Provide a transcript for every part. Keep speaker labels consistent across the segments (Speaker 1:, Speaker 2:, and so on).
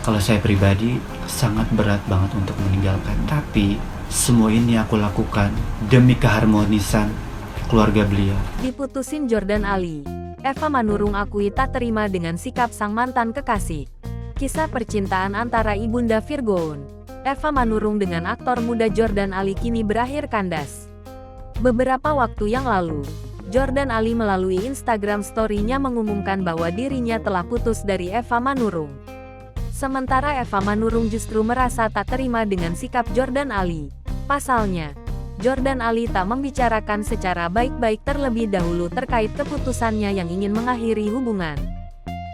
Speaker 1: Kalau saya pribadi sangat berat banget untuk meninggalkan, tapi semua ini aku lakukan demi keharmonisan keluarga beliau.
Speaker 2: Diputusin Jordan Ali, Eva Manurung akui tak terima dengan sikap sang mantan kekasih. Kisah percintaan antara Ibunda Virgoon, Eva Manurung dengan aktor muda Jordan Ali kini berakhir kandas. Beberapa waktu yang lalu, Jordan Ali melalui Instagram story-nya mengumumkan bahwa dirinya telah putus dari Eva Manurung. Sementara Eva Manurung justru merasa tak terima dengan sikap Jordan Ali. Pasalnya, Jordan Ali tak membicarakan secara baik-baik terlebih dahulu terkait keputusannya yang ingin mengakhiri hubungan.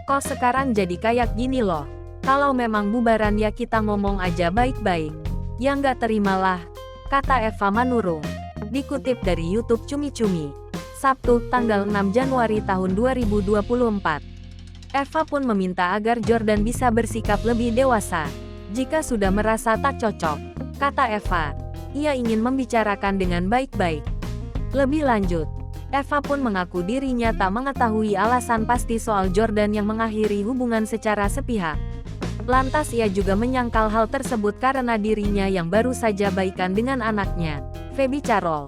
Speaker 2: Kok sekarang jadi kayak gini loh? Kalau memang bubaran ya kita ngomong aja baik-baik. Ya nggak terimalah, kata Eva Manurung. Dikutip dari YouTube Cumi Cumi, Sabtu, tanggal 6 Januari tahun 2024. Eva pun meminta agar Jordan bisa bersikap lebih dewasa. Jika sudah merasa tak cocok, kata Eva, ia ingin membicarakan dengan baik-baik. Lebih lanjut, Eva pun mengaku dirinya tak mengetahui alasan pasti soal Jordan yang mengakhiri hubungan secara sepihak. Lantas ia juga menyangkal hal tersebut karena dirinya yang baru saja baikan dengan anaknya, Feby Carol.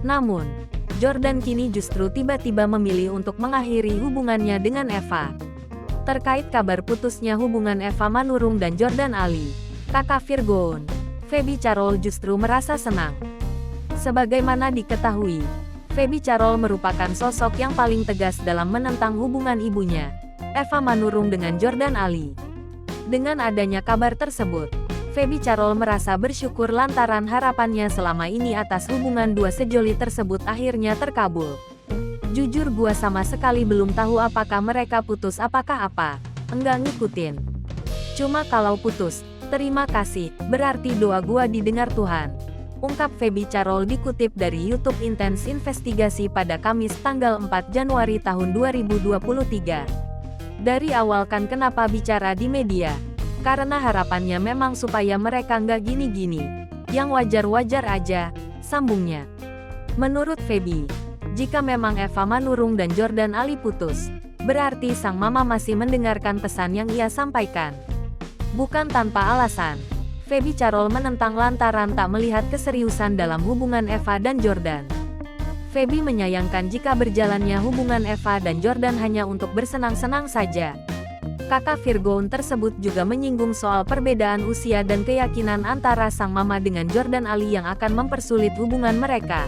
Speaker 2: Namun, Jordan kini justru tiba-tiba memilih untuk mengakhiri hubungannya dengan Eva. Terkait kabar putusnya hubungan Eva Manurung dan Jordan Ali, kakak Virgoon, Feby Carol justru merasa senang. Sebagaimana diketahui, Feby Carol merupakan sosok yang paling tegas dalam menentang hubungan ibunya, Eva Manurung dengan Jordan Ali. Dengan adanya kabar tersebut, Feby Carol merasa bersyukur lantaran harapannya selama ini atas hubungan dua sejoli tersebut akhirnya terkabul. Jujur gua sama sekali belum tahu apakah mereka putus apakah apa, enggak ngikutin. Cuma kalau putus, terima kasih, berarti doa gua didengar Tuhan. Ungkap Feby Carol dikutip dari YouTube Intens Investigasi pada Kamis tanggal 4 Januari tahun 2023. Dari awal kan kenapa bicara di media? Karena harapannya memang supaya mereka nggak gini-gini. Yang wajar-wajar aja, sambungnya. Menurut Feby, jika memang Eva Manurung dan Jordan Ali putus, berarti sang mama masih mendengarkan pesan yang ia sampaikan. Bukan tanpa alasan, Feby Carol menentang lantaran tak melihat keseriusan dalam hubungan Eva dan Jordan. Feby menyayangkan jika berjalannya hubungan Eva dan Jordan hanya untuk bersenang-senang saja. Kakak Virgoon tersebut juga menyinggung soal perbedaan usia dan keyakinan antara sang mama dengan Jordan Ali yang akan mempersulit hubungan mereka.